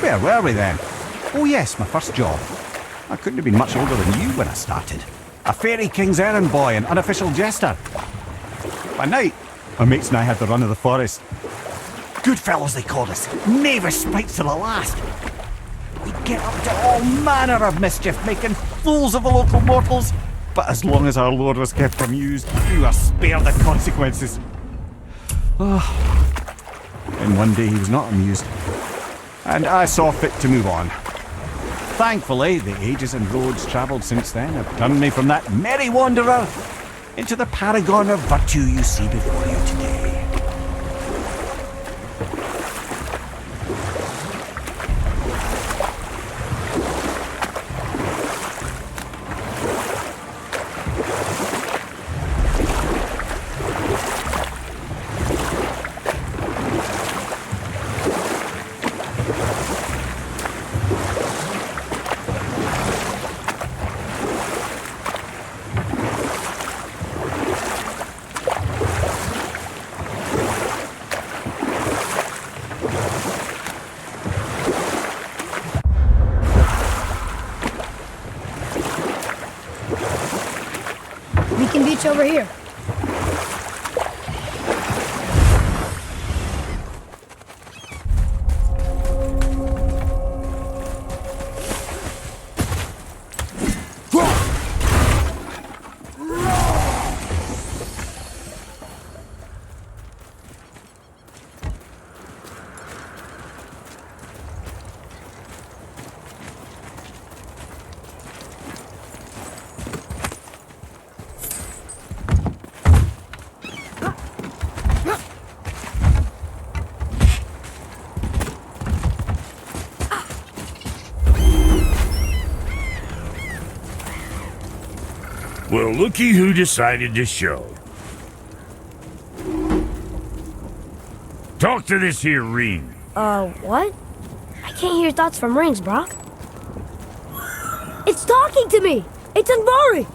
Where were we then? Oh yes, my first job. I couldn't have been much older than you when I started. A fairy king's errand boy and unofficial jester. By night, my mates and I had the run of the forest. Good fellows they called us. Never spites to the last. We'd get up to all manner of mischief, making fools of the local mortals. But as long as our lord was kept amused, we were spared the consequences. And one day he was not amused. And I saw fit to move on. Thankfully, the ages and roads travelled since then have turned me from that merry wanderer into the paragon of virtue you see before you today. Beacon Beach over here. Well, looky who decided to show. Talk to this here ring. What? I can't hear thoughts from rings, Brock. It's talking to me! It's Anvari!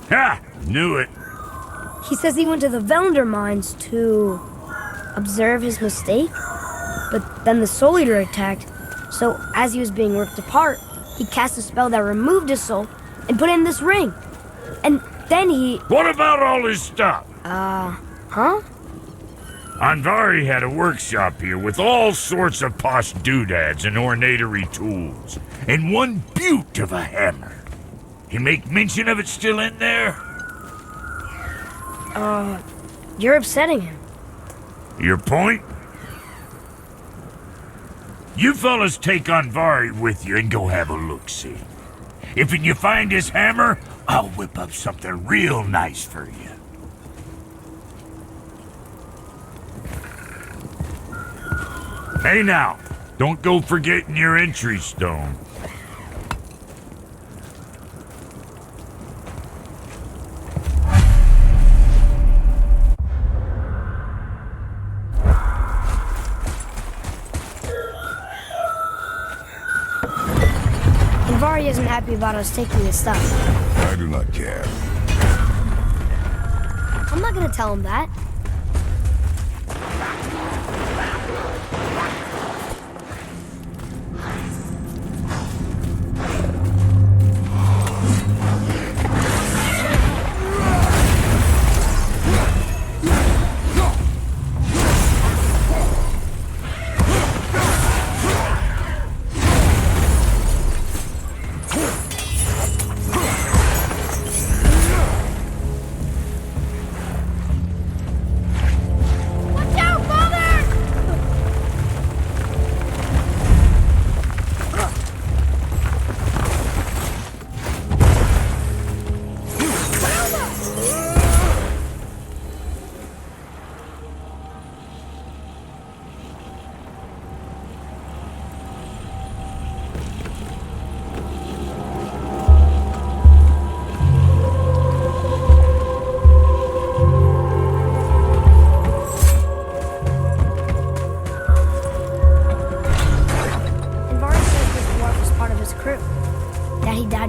Ha! Knew it. He says he went to the Velander mines to observe his mistake, but then the Soul Eater attacked, so as he was being ripped apart, he cast a spell that removed his soul and put it in this ring. And then he... What about all his stuff? Huh? Anvari had a workshop here with all sorts of posh doodads and ornatory tools, and one beaut of a hammer. You make mention of it still in there? You're upsetting him. Your point? You fellas take Anvari with you and go have a look-see. If you find his hammer, I'll whip up something real nice for you. Hey now, don't go forgetting your entry stone. Anvari isn't happy about us taking his stuff. I do not care. I'm not gonna tell him that.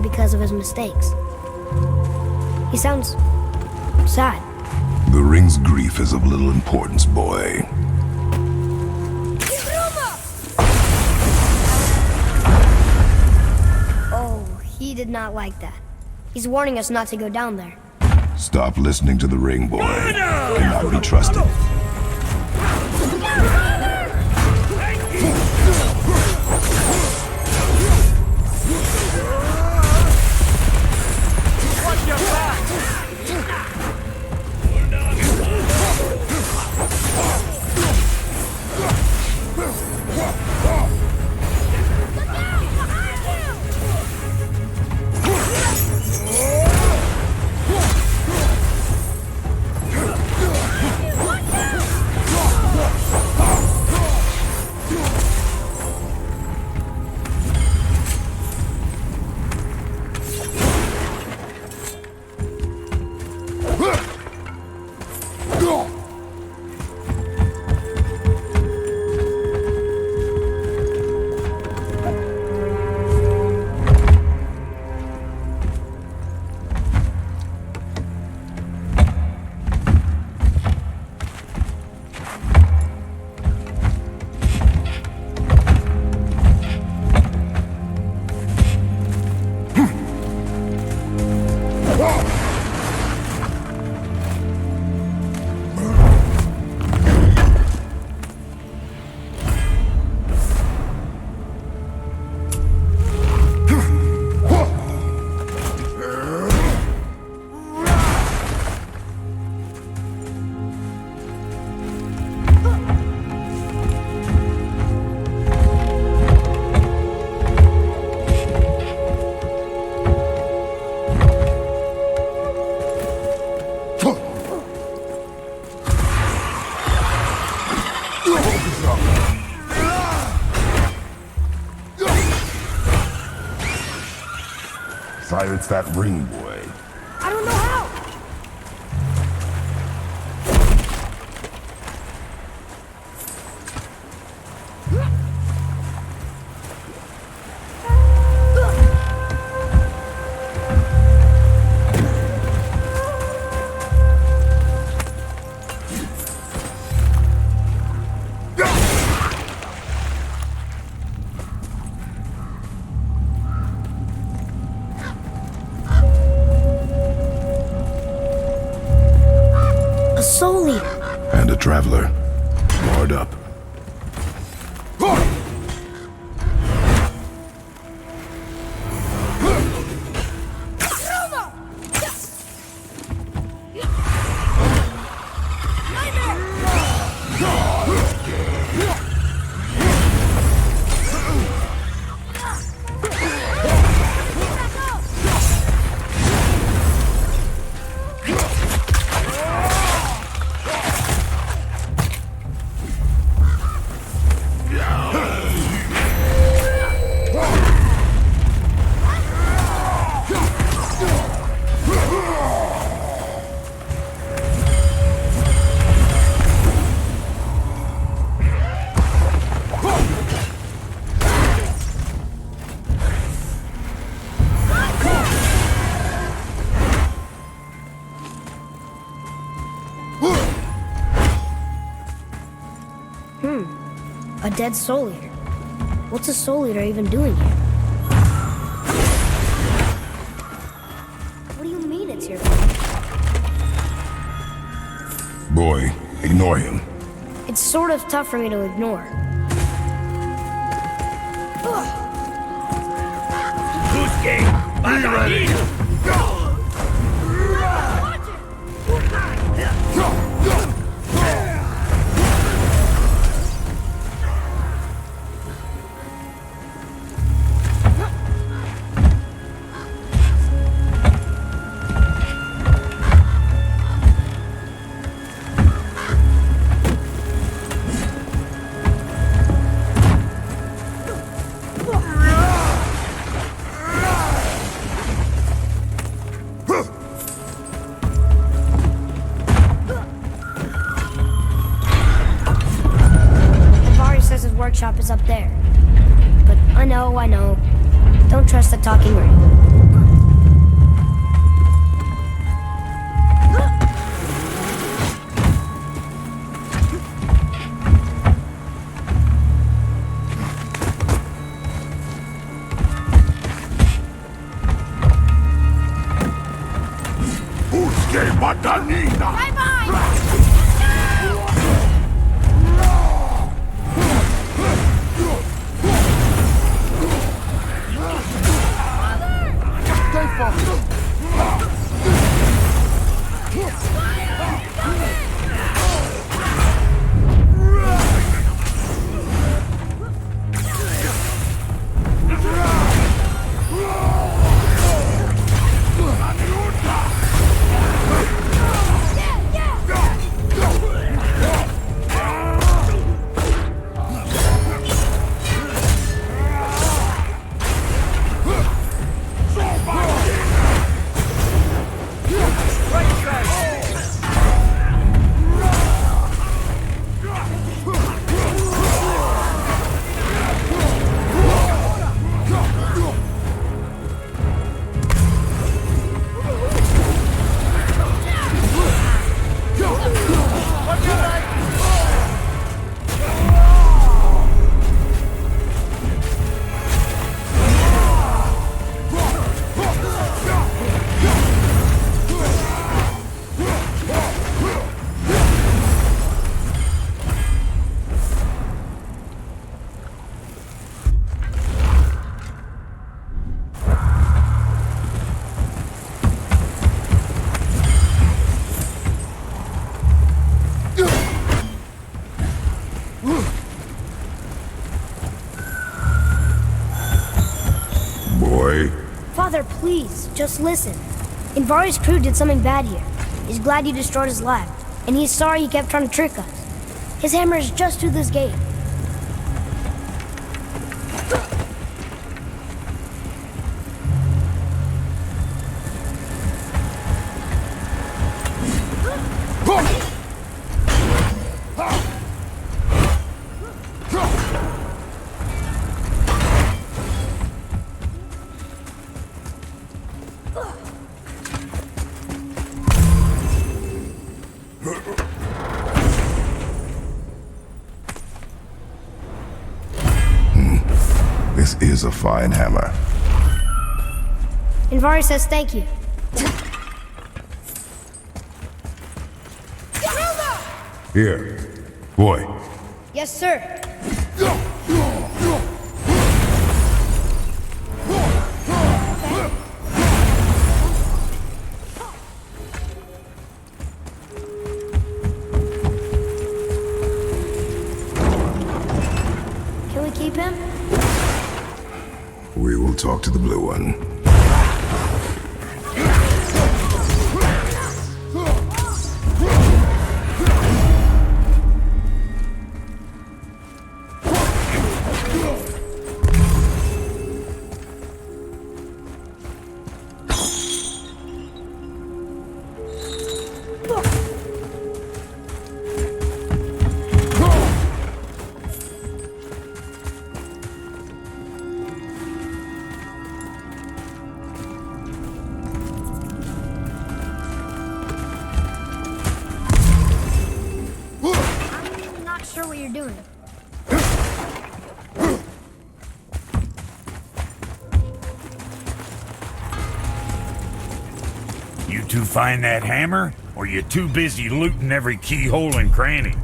Because of his mistakes. He sounds sad. The ring's grief is of little importance, boy. not like that. He's warning us not to go down there. Stop listening to the ring boy. Cannot be trusted. Watch your back! Silence that ring boy. I don't know how! A soul eater. And a traveler. Barred up. A dead soul eater. What's a soul eater even doing here? What do you mean it's your fault? Boy, ignore him. It's sort of tough for me to ignore. Workshop is up there. But I know. Don't trust the talking ring. Father, please, just listen. Invari's crew did something bad here. He's glad you destroyed his lab, and he's sorry he kept trying to trick us. His hammer is just through this gate. This is a fine hammer. Invari says thank you. Here, boy. Yes, sir. Can we keep him? We will talk to the blue one. I'm not sure what you're doing. You two find that hammer, or you too busy looting every keyhole and cranny?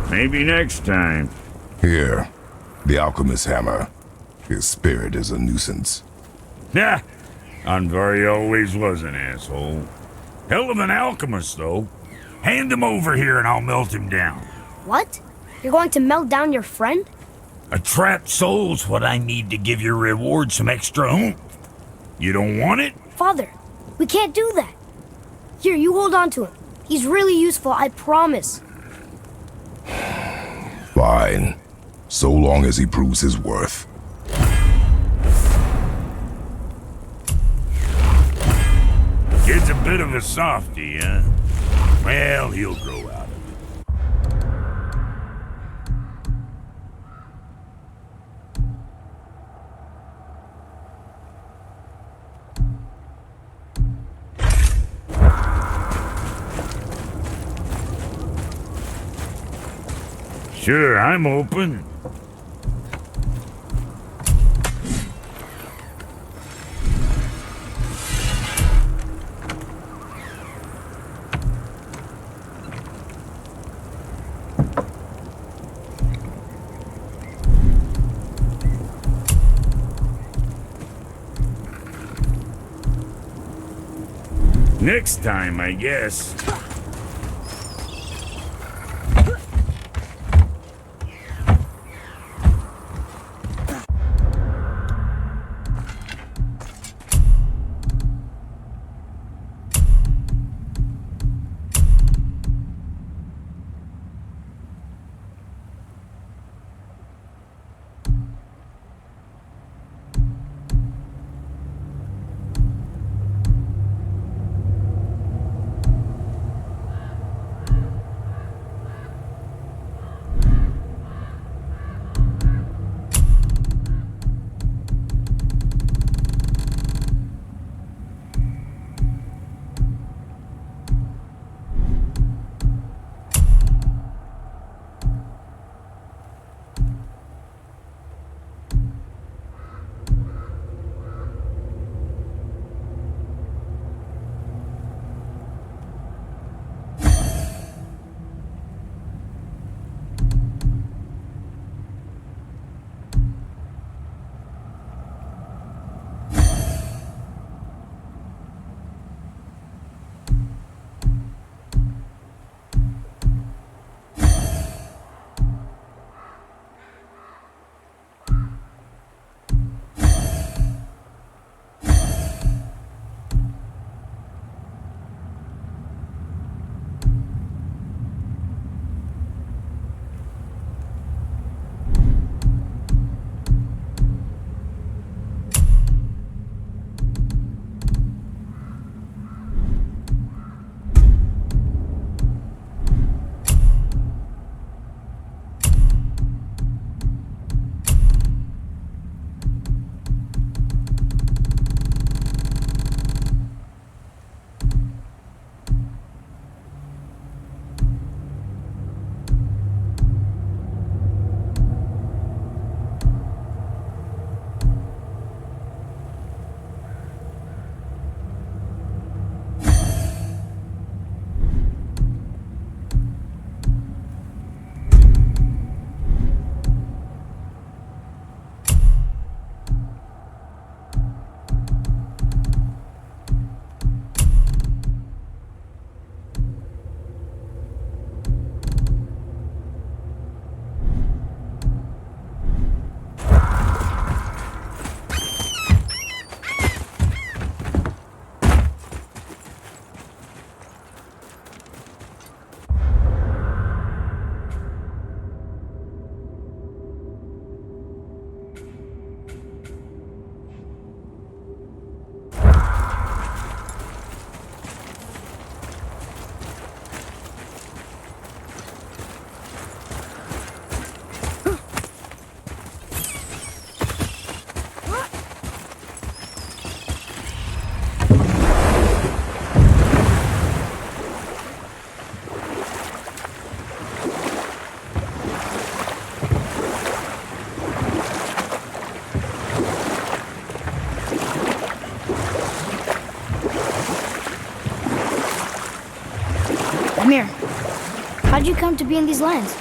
Maybe next time. Here, the alchemist's hammer. His spirit is a nuisance. Yeah, Anvari always was an asshole. Hell of an alchemist, though. Hand him over here and I'll melt him down. What? You're going to melt down your friend? A trapped soul's what I need to give your reward some extra oomph. You don't want it? Father, we can't do that. Here, you hold on to him. He's really useful, I promise. Fine. So long as he proves his worth. Kid's a bit of a softy, huh? Well, he'll grow out of it. Sure, I'm open. Next time, I guess. Amir, how'd you come to be in these lands?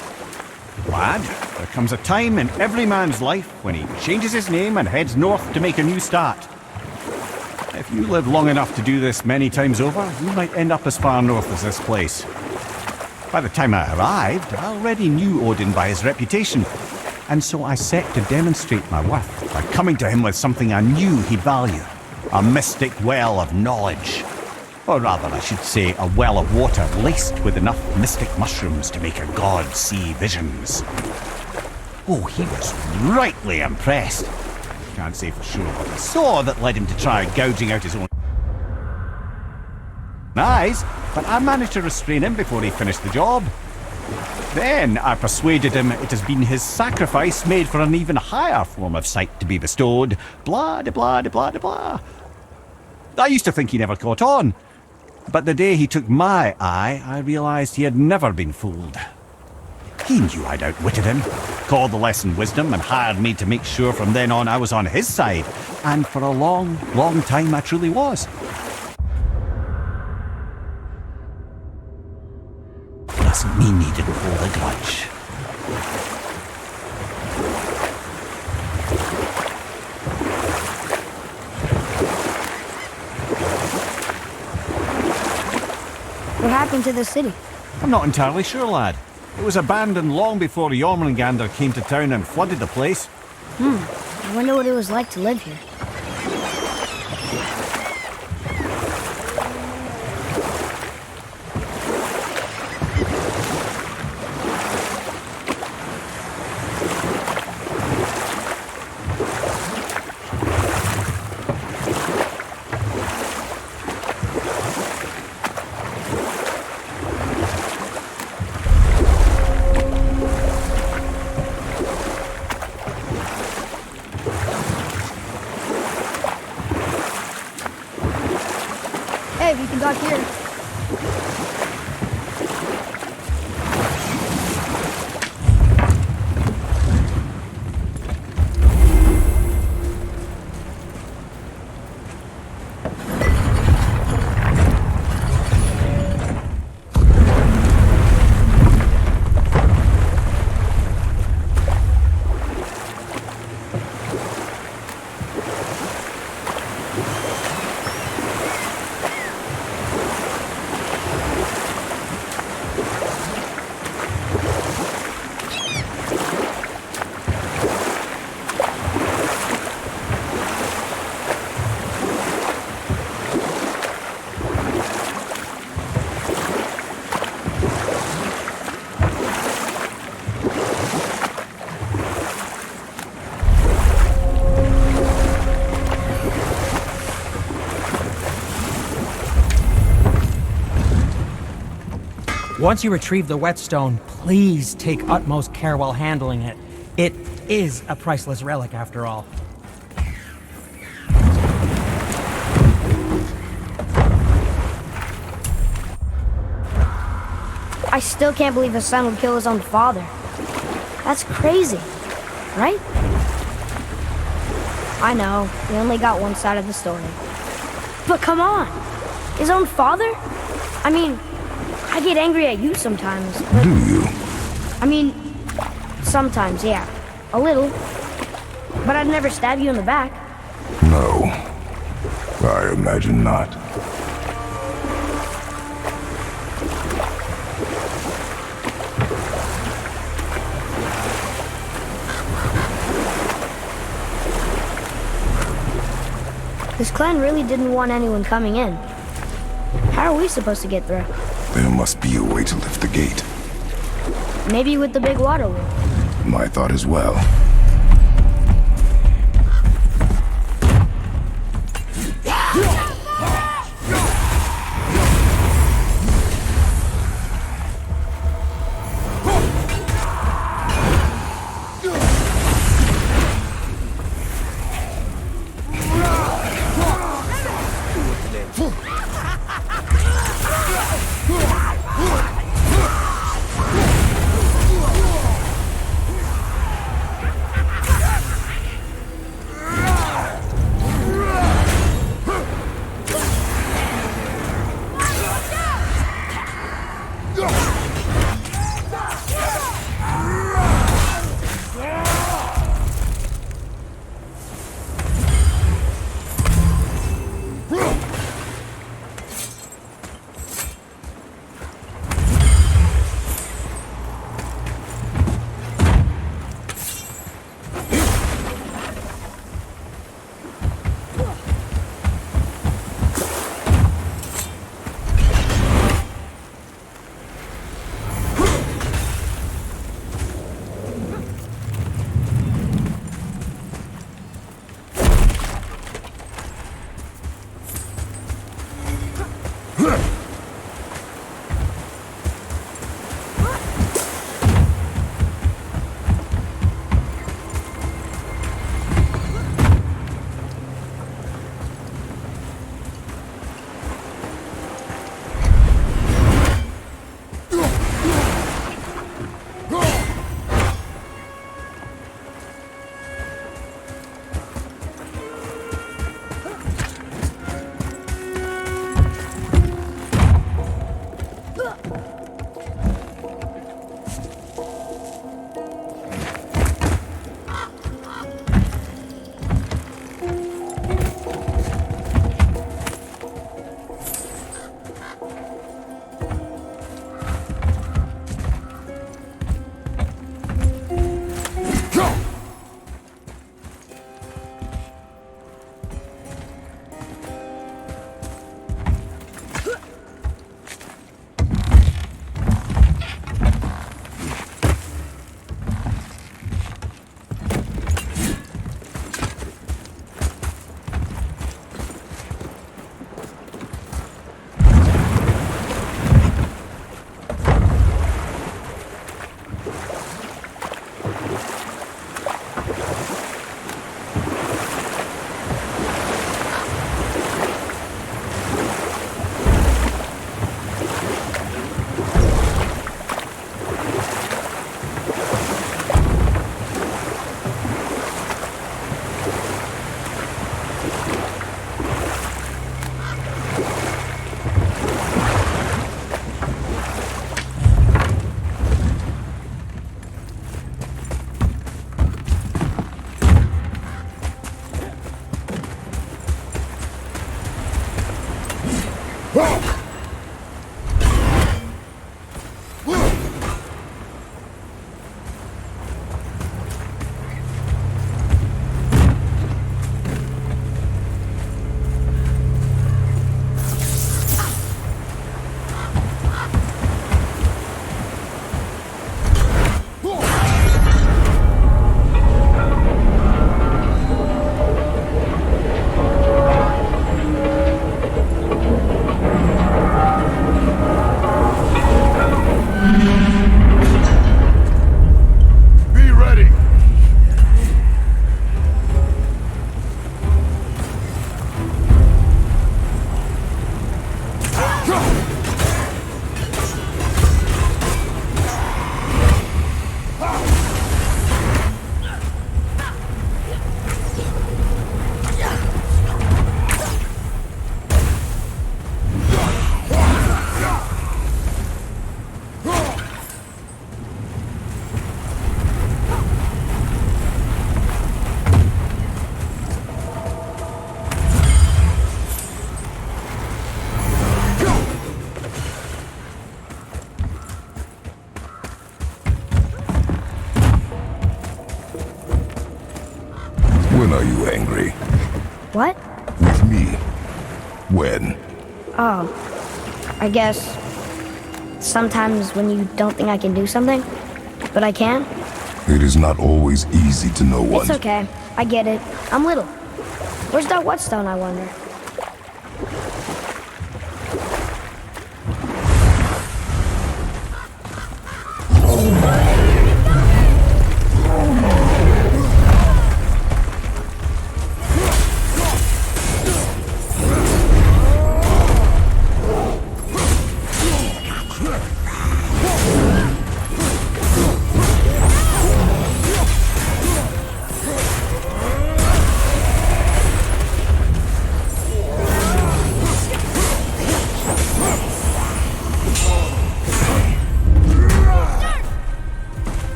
Lad, there comes a time in every man's life when he changes his name and heads north to make a new start. If you live long enough to do this many times over, you might end up as far north as this place. By the time I arrived, I already knew Odin by his reputation, and so I set to demonstrate my worth by coming to him with something I knew he'd value. A mystic well of knowledge. Or rather, I should say, a well of water laced with enough mystic mushrooms to make a god see visions. Oh, he was rightly impressed. Can't say for sure what he saw that led him to try gouging out his own eyes, but I managed to restrain him before he finished the job. Then I persuaded him it has been his sacrifice made for an even higher form of sight to be bestowed. Blah, de blah, de blah, de blah. I used to think he never caught on, but the day he took my eye, I realised he had never been fooled. He knew I'd outwitted him, called the lesson wisdom, and hired me to make sure from then on I was on his side. And for a long, long time I truly was. Doesn't mean he didn't hold a grudge. What happened to the city? I'm not entirely sure, lad. It was abandoned long before Jormungandr came to town and flooded the place. I wonder what it was like to live here. Hey, we can dock here. Once you retrieve the whetstone, please take utmost care while handling it. It is a priceless relic, after all. I still can't believe his son would kill his own father. That's crazy, right? I know, we only got one side of the story. But come on! His own father? I mean, I get angry at you sometimes, but... Do you? I mean, sometimes, yeah. A little. But I'd never stab you in the back. No. I imagine not. This clan really didn't want anyone coming in. How are we supposed to get through? There must be a way to lift the gate. Maybe with the big water wheel. My thought as well. When are you angry? What? With me. When? Oh, I guess sometimes when you don't think I can do something, but I can. It is not always easy to know It's one. okay. I get it. I'm little. Where's that whetstone, I wonder?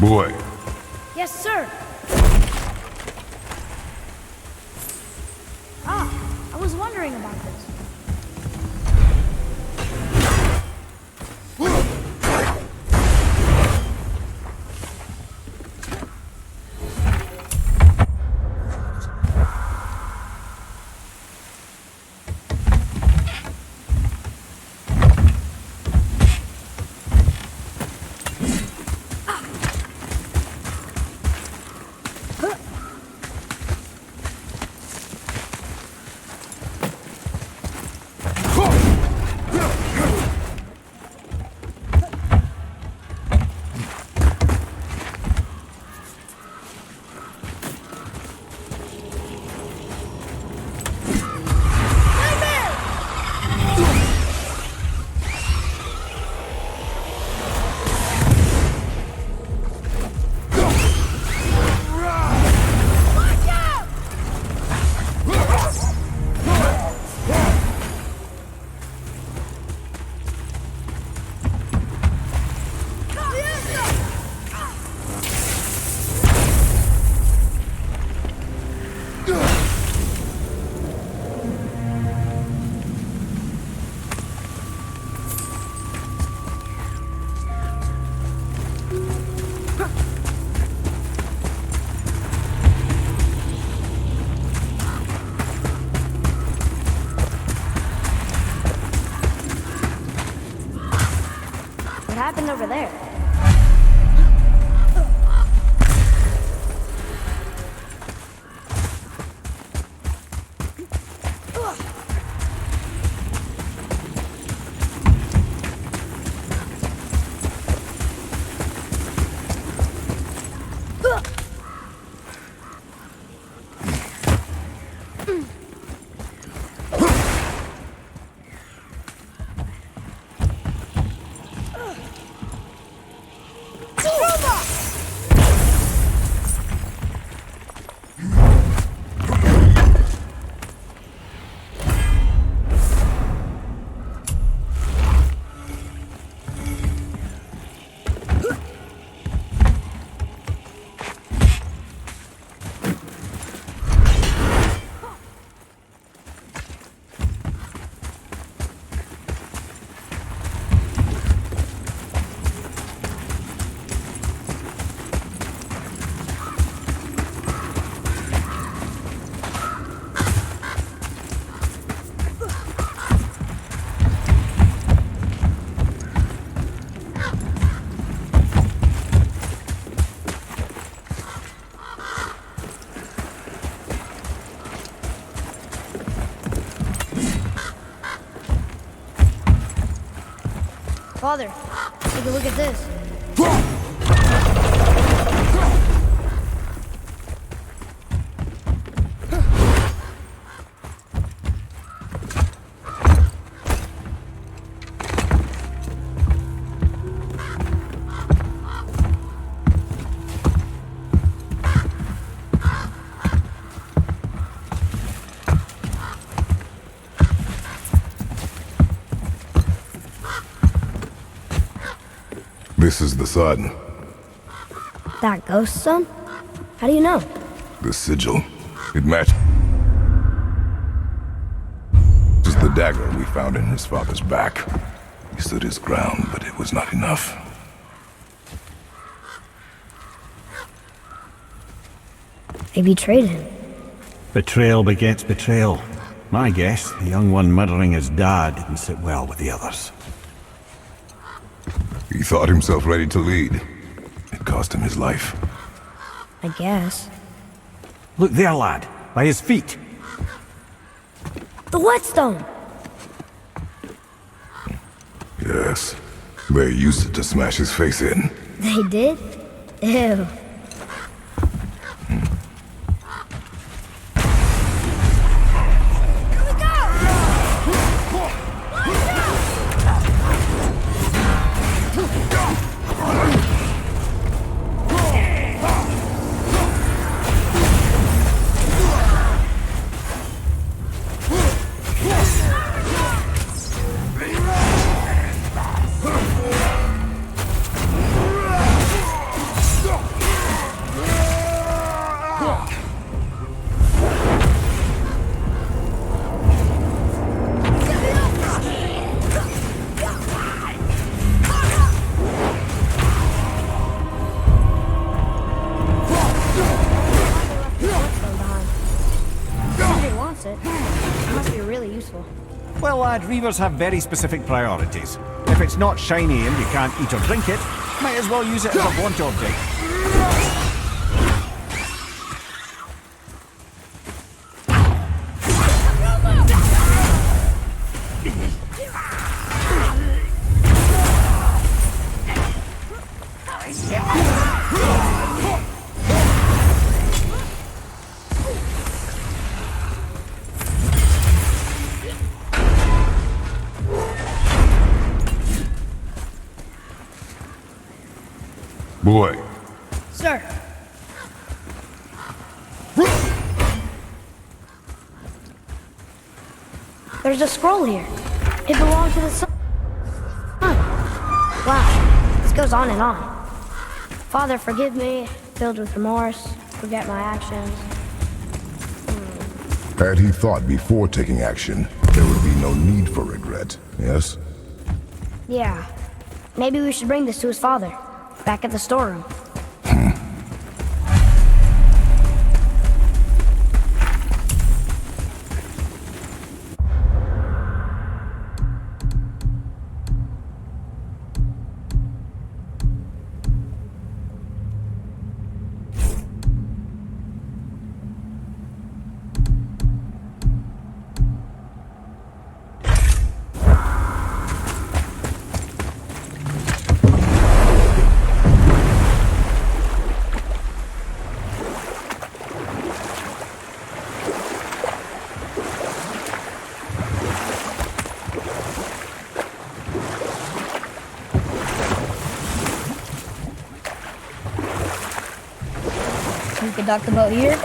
Boy, Yes, sir. I was wondering about this. What happened over there? Father, take a look at this. This is the sun. That ghost son? How do you know? The sigil. It matches the dagger we found in his father's back. He stood his ground, but it was not enough. They betrayed him. Betrayal begets betrayal. My guess, the young one murdering his dad didn't sit well with the others. He thought himself ready to lead. It cost him his life. I guess. Look there, lad. By his feet. The whetstone! Yes. They used it to smash his face in. They did? Ew. It must be really useful. Well, lad, reavers have very specific priorities. If it's not shiny and you can't eat or drink it, might as well use it as a blunt object. Boy. Sir. There's a scroll here. It belonged to the sun. Wow, this goes on and on. Father, forgive me, filled with remorse, forget my actions. Had he thought before taking action, there would be no need for regret, yes? Yeah, maybe we should bring this to his father, back at the storeroom. We could dock the boat here.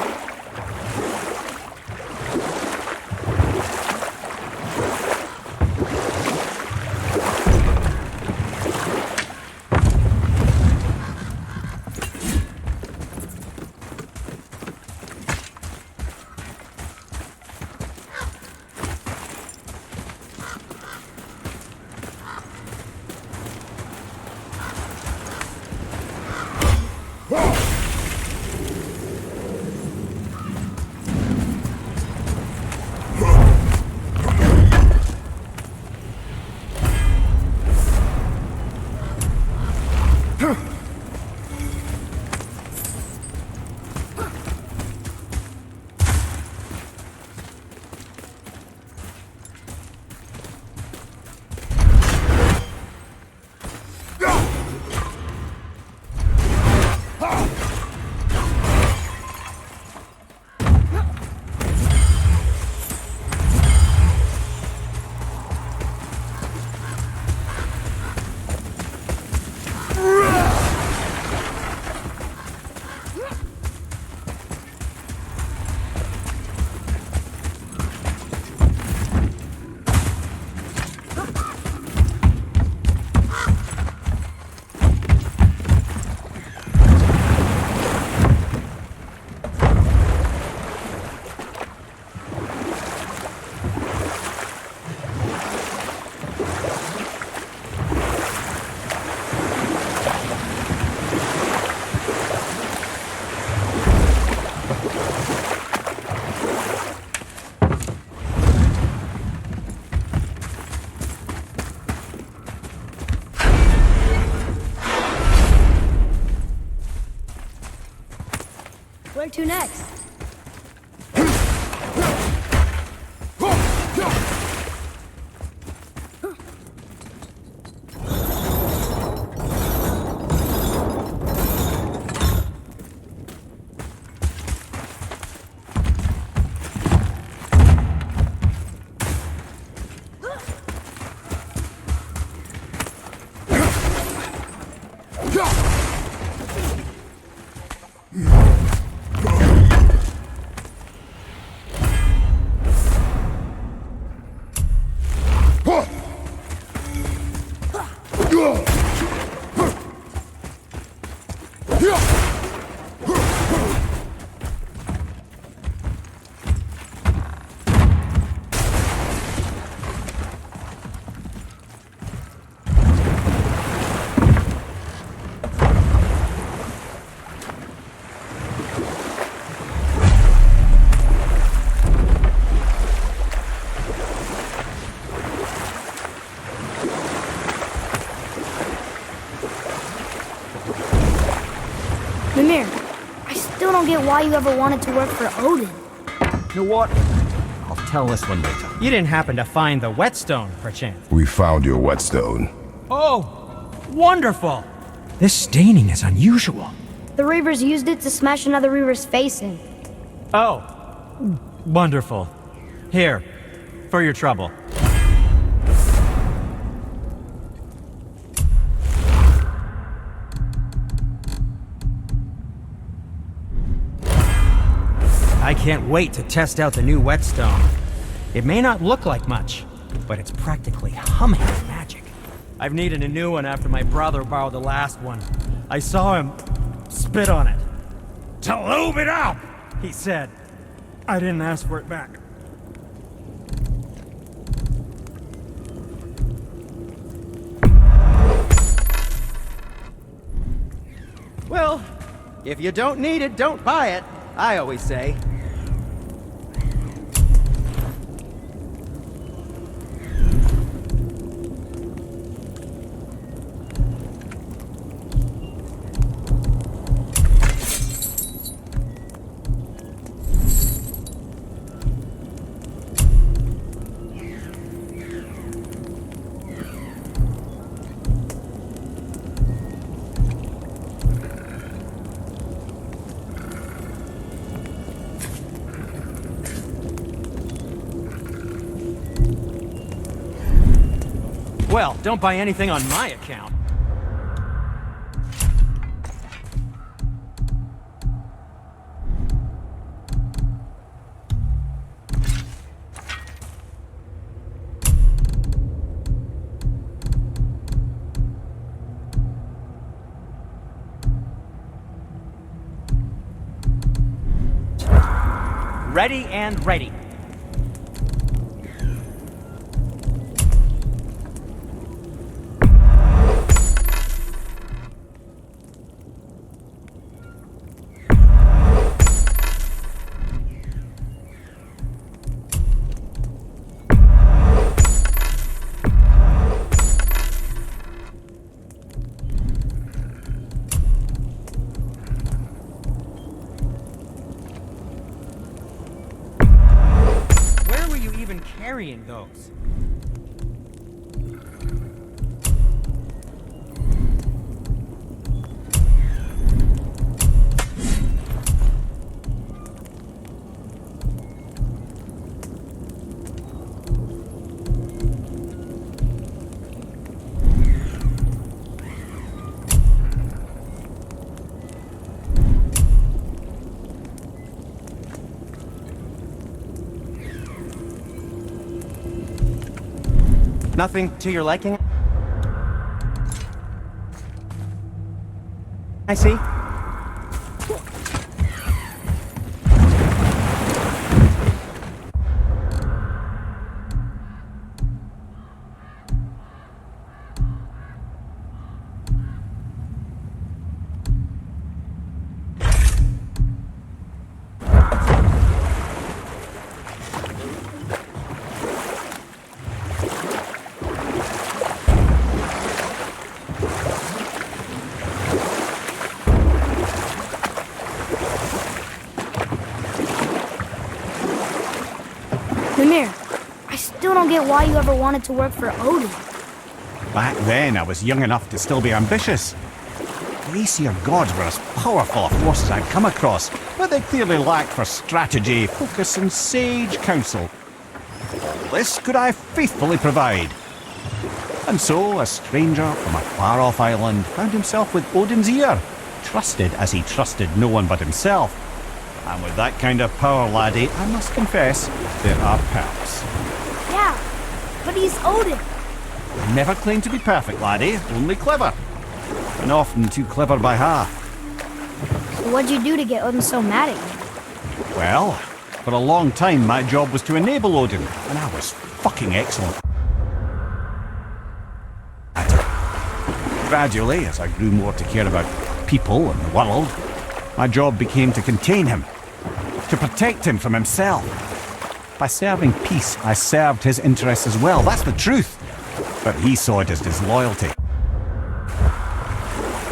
Where to next? Mimir, I still don't get why you ever wanted to work for Odin. You know what? I'll tell this one later. You didn't happen to find the whetstone, perchance? We found your whetstone. Oh, wonderful! This staining is unusual. The Reavers used it to smash another Reaver's face in. Oh, wonderful. Here, for your trouble. I can't wait to test out the new whetstone. It may not look like much, but it's practically humming with magic. I've needed a new one after my brother borrowed the last one. I saw him spit on it. "To lube it up," he said. I didn't ask for it back. Well, if you don't need it, don't buy it, I always say. Well, don't buy anything on my account. Ready and ready. Carrying those. Nothing to your liking? I see. get why you ever wanted to work for Odin. Back then, I was young enough to still be ambitious. The Aesir gods were as powerful a force as I'd come across, but they clearly lacked for strategy, focus, and sage counsel. All this could I faithfully provide. And so, a stranger from a far-off island found himself with Odin's ear, trusted as he trusted no one but himself. And with that kind of power, laddie, I must confess, there are perks. Yeah, but he's Odin. Never claimed to be perfect, laddie, only clever. And often too clever by half. So what'd you do to get Odin so mad at you? Well, for a long time my job was to enable Odin, and I was fucking excellent at it. Gradually, as I grew more to care about people and the world, my job became to contain him, to protect him from himself. By serving peace, I served his interests as well, that's the truth. But he saw it as disloyalty.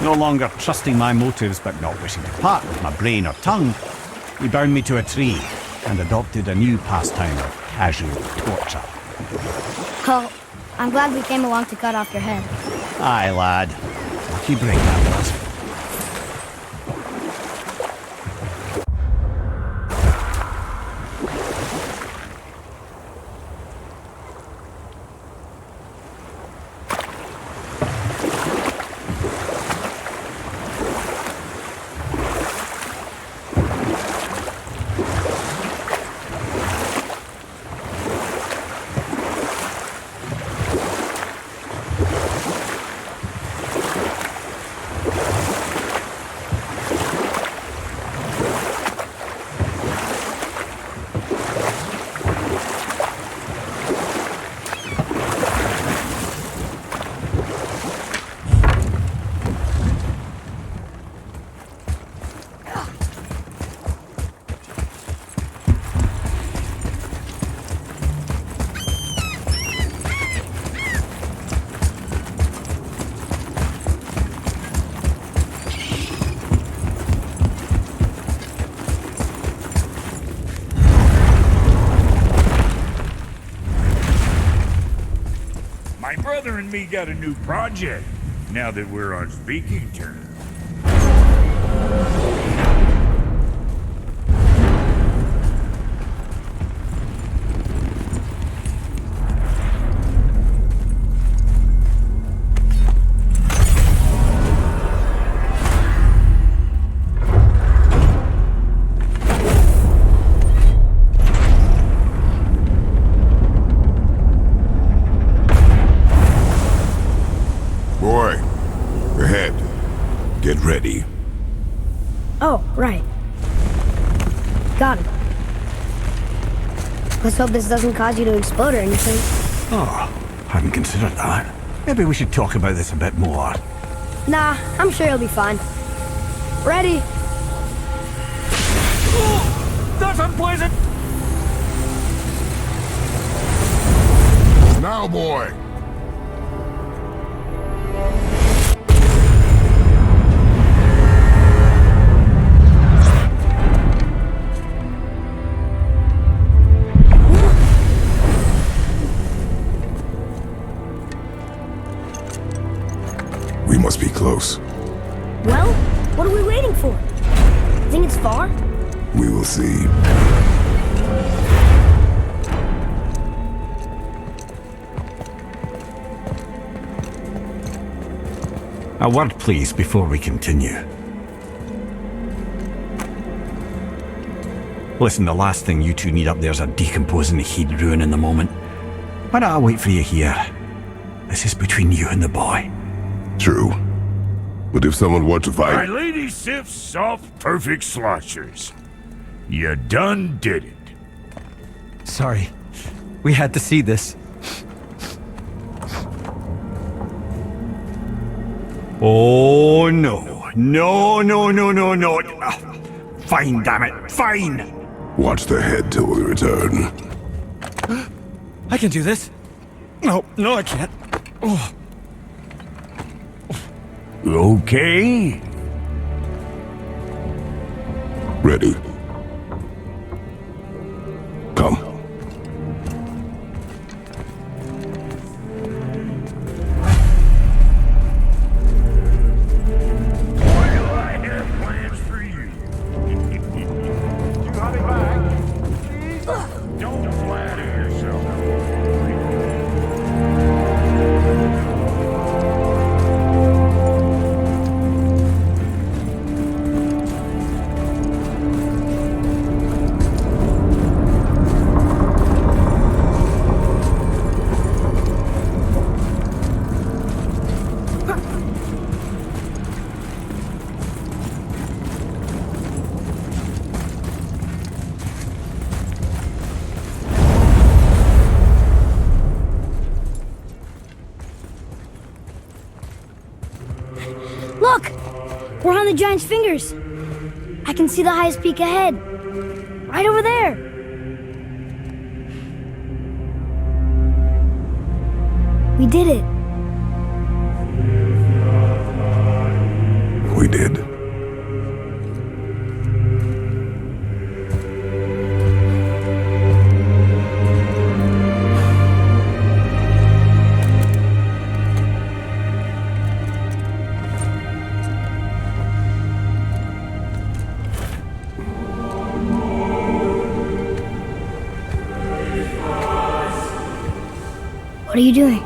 No longer trusting my motives but not wishing to part with my brain or tongue, he bound me to a tree and adopted a new pastime of casual torture. Well, I'm glad we came along to cut off your head. Aye, lad. Lucky break that was. My brother and me got a new project, now that we're on speaking terms. Boy, ahead. Get ready. Oh, right. Got it. Let's hope this doesn't cause you to explode or anything. Oh, hadn't considered that. Maybe we should talk about this a bit more. Nah, I'm sure you'll be fine. Ready? That's unpleasant! Now, boy. We must be close. Well, what are we waiting for? Think it's far? We will see. A word, please, before we continue. Listen, the last thing you two need up there's a decomposing heat ruin in the moment. Why don't I wait for you here? This is between you and the boy. True. But if someone were to My fight... lady Sif's soft, perfect sloshers. You done did it. Sorry. We had to see this. Oh, no. No, no, no, no, no. Fine, damn it. Fine. Watch the head till we return. I can do this. No, I can't. Oh. Okay. Ready. Come. Look! We're on the giant's fingers. I can see the highest peak ahead. Right over there. We did it. We did. What are you doing?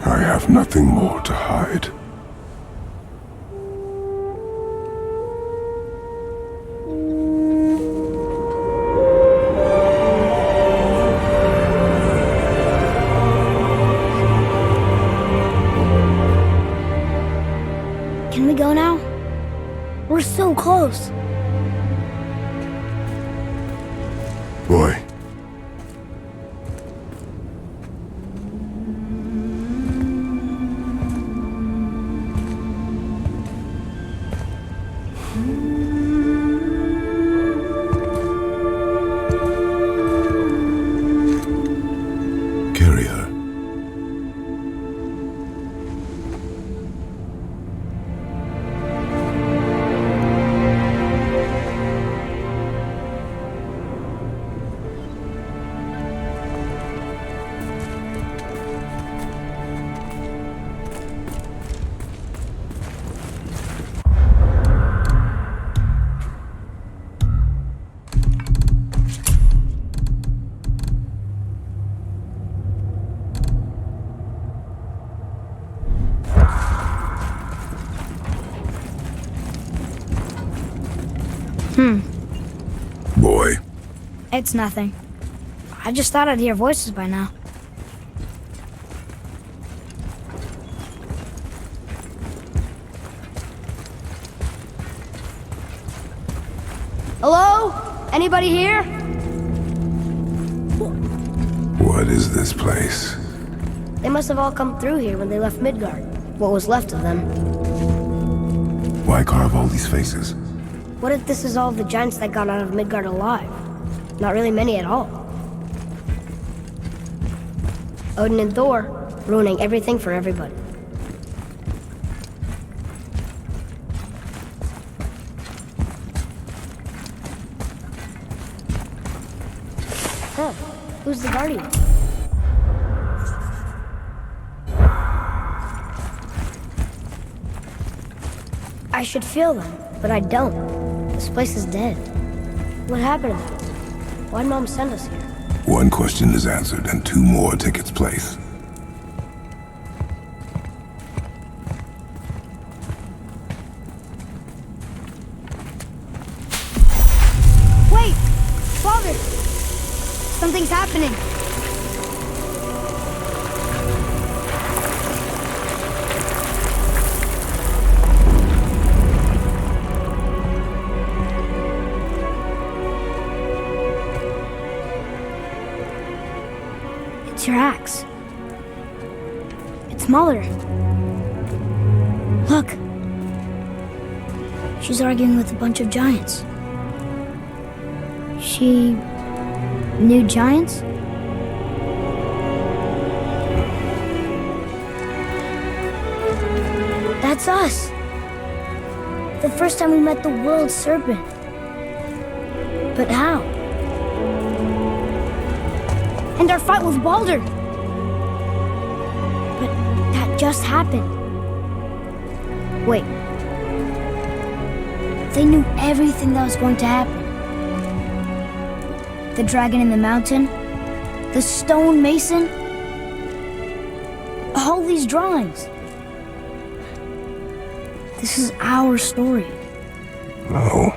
I have nothing more to hide. Can we go now? We're so close. Boy. Carry her. Boy. It's nothing. I just thought I'd hear voices by now. Hello? Anybody here? What is this place? They must have all come through here when they left Midgard. What was left of them. Why carve all these faces? What if this is all the giants that got out of Midgard alive? Not really many at all. Odin and Thor, ruining everything for everybody. Huh, who's the guardian? I should feel them, but I don't. This place is dead. What happened to them? Why'd Mom send us here? One question is answered and two more take its place. Wait! Father! Something's happening. It's your axe. It's smaller. Look. She's arguing with a bunch of giants. She knew giants? That's us. The first time we met the world serpent. But how? And our fight with Baldur. But that just happened. Wait. They knew everything that was going to happen. The dragon in the mountain, the stone mason, all these drawings. This is our story. No.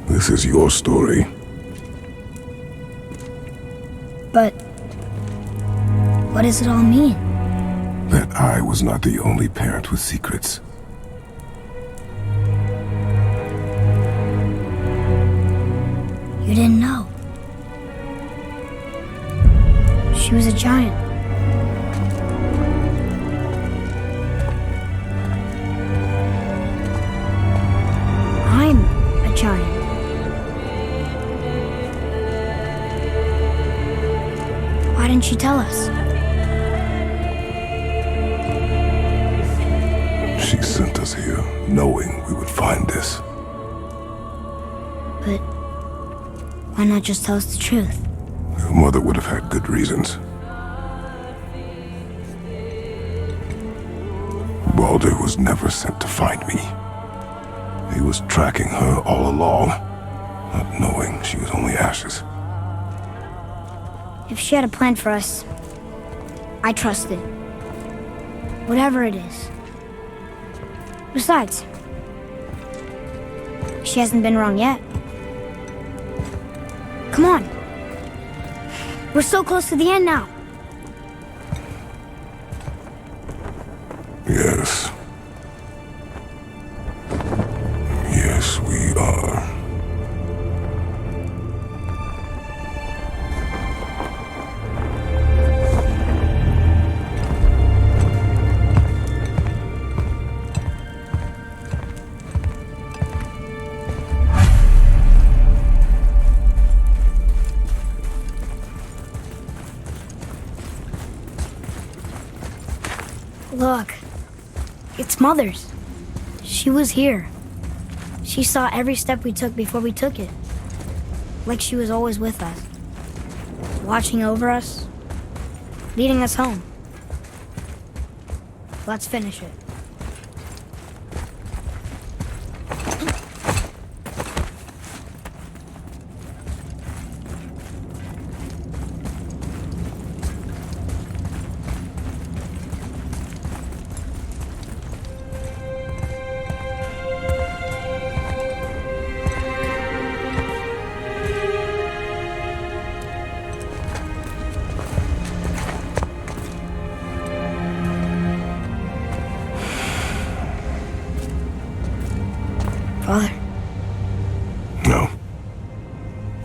This is your story. But what does it all mean? That I was not the only parent with secrets. You didn't know. She was a giant. didn't she tell us? She sent us here knowing we would find this. But why not just tell us the truth? Your mother would have had good reasons. Balder was never sent to find me. He was tracking her all along, not knowing she was only ashes. If she had a plan for us, I trust it. Whatever it is. Besides, she hasn't been wrong yet. Come on. We're so close to the end now. Yes. Yes, we are. Look. It's Mother's. She was here. She saw every step we took before we took it. Like she was always with us. Watching over us. Leading us home. Let's finish it. Father. No.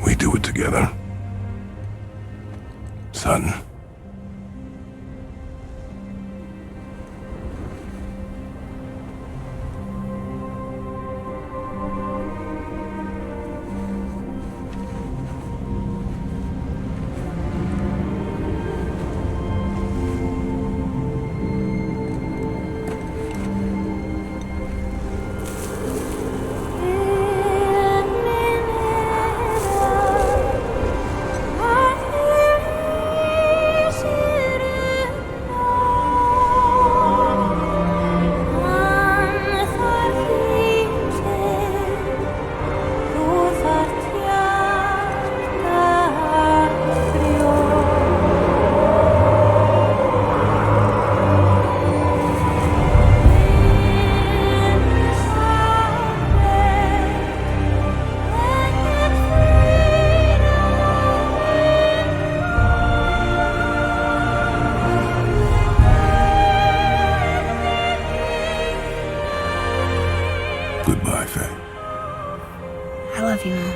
We do it together. Son. Goodbye, Faye. I love you, Mom.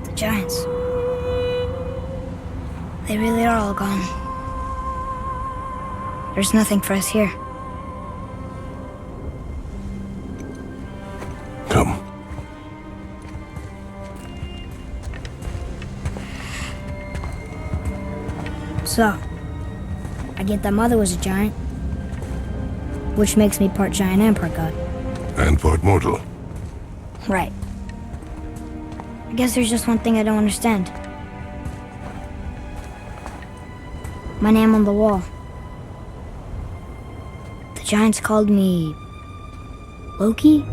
The giants. They really are all gone. There's nothing for us here. Come. So, I get that Mother was a giant, which makes me part giant and part god. And part mortal. Right. I guess there's just one thing I don't understand. My name on the wall. The giants called me... Loki?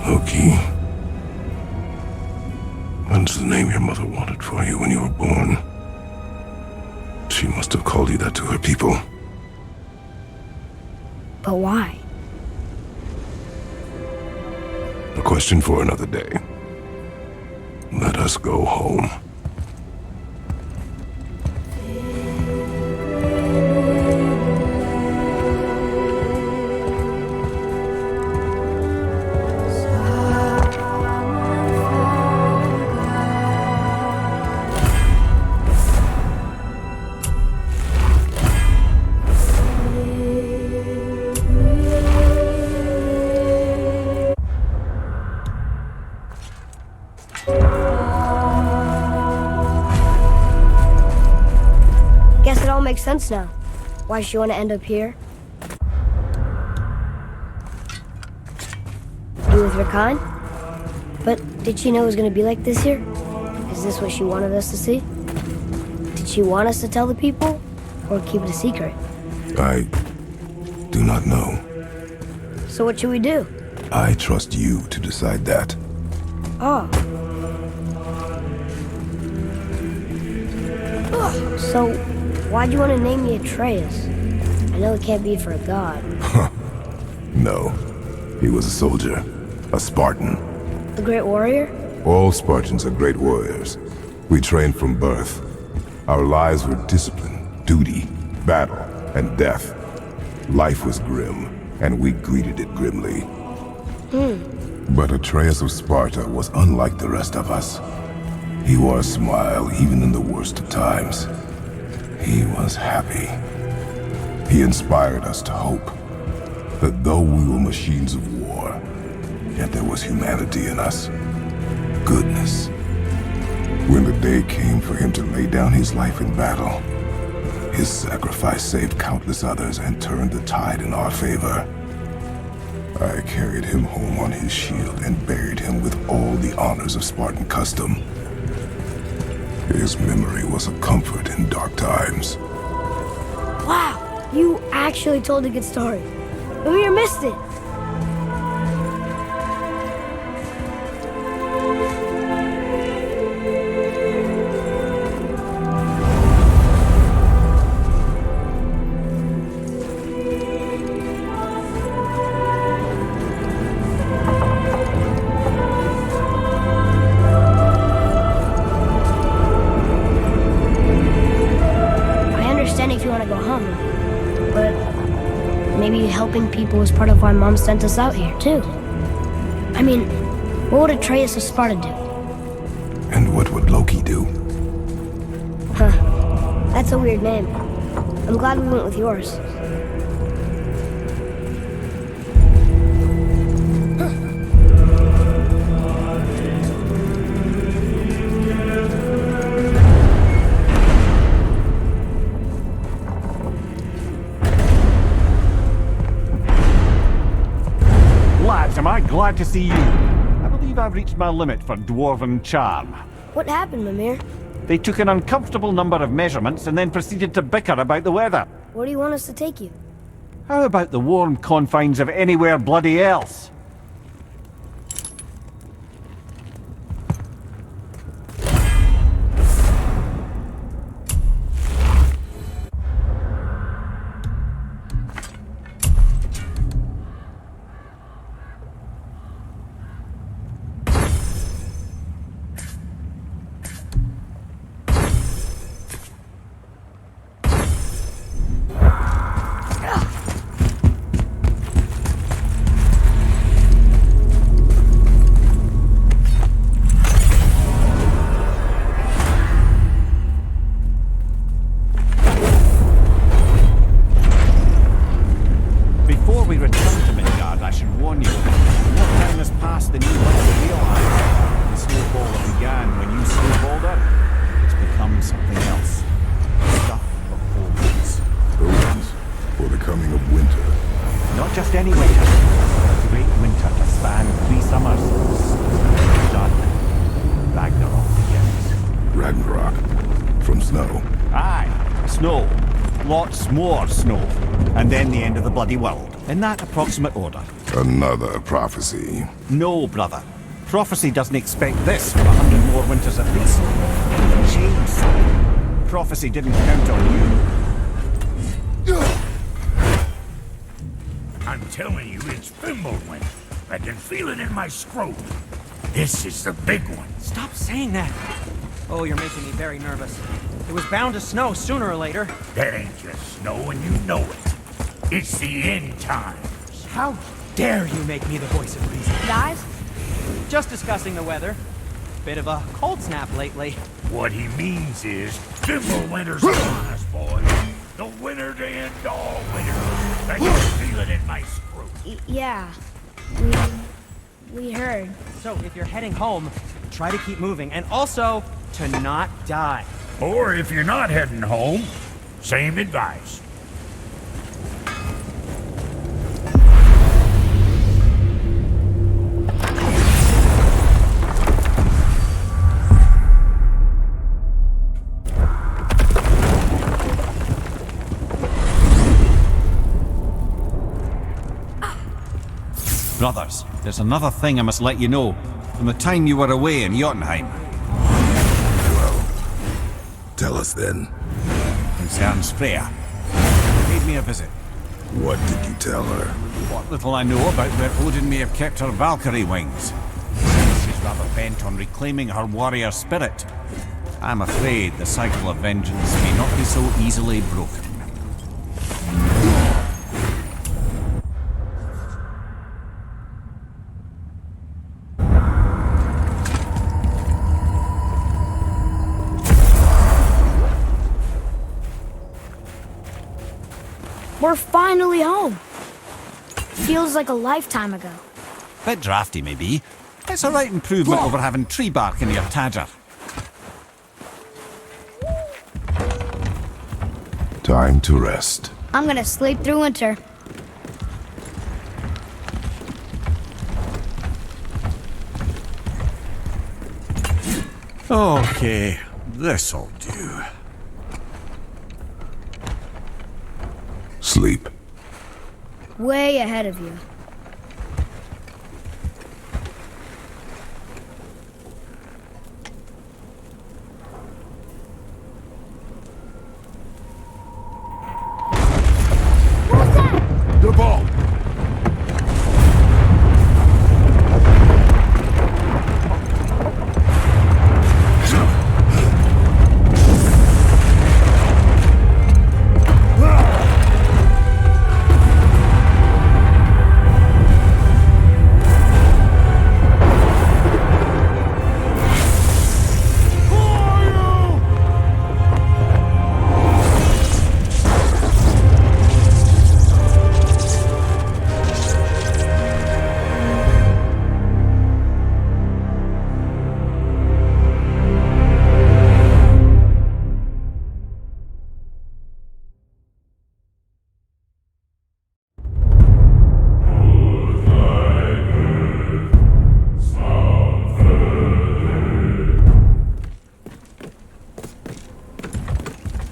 Loki. That's the name your mother wanted for you when you were born. She must have called you that to her people. But why? A question for another day. Let us go home. makes sense now. Why she want to end up here? Be with her kind? But did she know it was going to be like this here? Is this what she wanted us to see? Did she want us to tell the people? Or keep it a secret? I do not know. So what should we do? I trust you to decide that. Oh. Ugh. So, why'd you want to name me Atreus? I know it can't be for a god. No. He was a soldier. A Spartan. A great warrior? All Spartans are great warriors. We trained from birth. Our lives were discipline, duty, battle, and death. Life was grim, and we greeted it grimly. But Atreus of Sparta was unlike the rest of us. He wore a smile even in the worst of times. He was happy. He inspired us to hope that though we were machines of war, yet there was humanity in us. Goodness. When the day came for him to lay down his life in battle, his sacrifice saved countless others and turned the tide in our favor. I carried him home on his shield and buried him with all the honors of Spartan custom. His memory was a comfort in dark times. Wow, you actually told a good story. Amir missed it. If you want to go home, but maybe helping people was part of why Mom sent us out here, too. I mean, what would Atreus of Sparta do? And what would Loki do? Huh. That's a weird name. I'm glad we went with yours. Lads, am I glad to see you. I believe I've reached my limit for dwarven charm. What happened, Mimir? They took an uncomfortable number of measurements and then proceeded to bicker about the weather. Where do you want us to take you? How about the warm confines of anywhere bloody else? Just any winter. A great winter to span 3 summers. Done. Ragnarok begins. Ragnarok? From snow? Aye, snow. Lots more snow. And then the end of the bloody world. In that approximate order. Another prophecy. No, brother. Prophecy doesn't expect this for 100 more winters at least. Change, son. Prophecy didn't count on you. I'm telling you, it's Fimbulwinter. I can feel it in my scrotum. This is the big one. Stop saying that. Oh, you're making me very nervous. It was bound to snow sooner or later. That ain't just snow, and you know it. It's the end times. How dare you make me the voice of reason? Guys? Just discussing the weather. Bit of a cold snap lately. What he means is, Fimbulwinter's upon us, boys. The winter to end all winter. I can feel it in my scrotum. Yeah. We heard. So, if you're heading home, try to keep moving, and also to not die. Or if you're not heading home, Same advice. Brothers, there's another thing I must let you know. From the time you were away in Jotunheim. Tell us then. Concerns Freya. Paid me a visit. What did you tell her? What little I know about where Odin may have kept her Valkyrie wings. She's rather bent on reclaiming her warrior spirit. I'm afraid the cycle of vengeance may not be so easily broken. We're finally home. Feels like a lifetime ago. Bit drafty, maybe. It's a right improvement over having tree bark in your tadger. Time to rest. I'm gonna sleep through winter. Okay, this'll do. Sleep. Way ahead of you. The ball!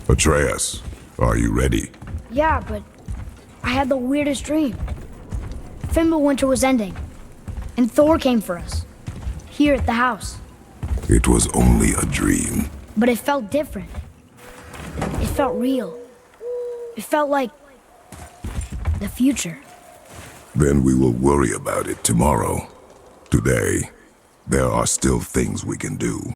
Atreus, are you ready? Yeah, but I had the weirdest dream. Fimbulwinter was ending, and Thor came for us. Here at the house. It was only a dream. But it felt different. It felt real. It felt like the future. Then we will worry about it tomorrow. Today, there are still things we can do.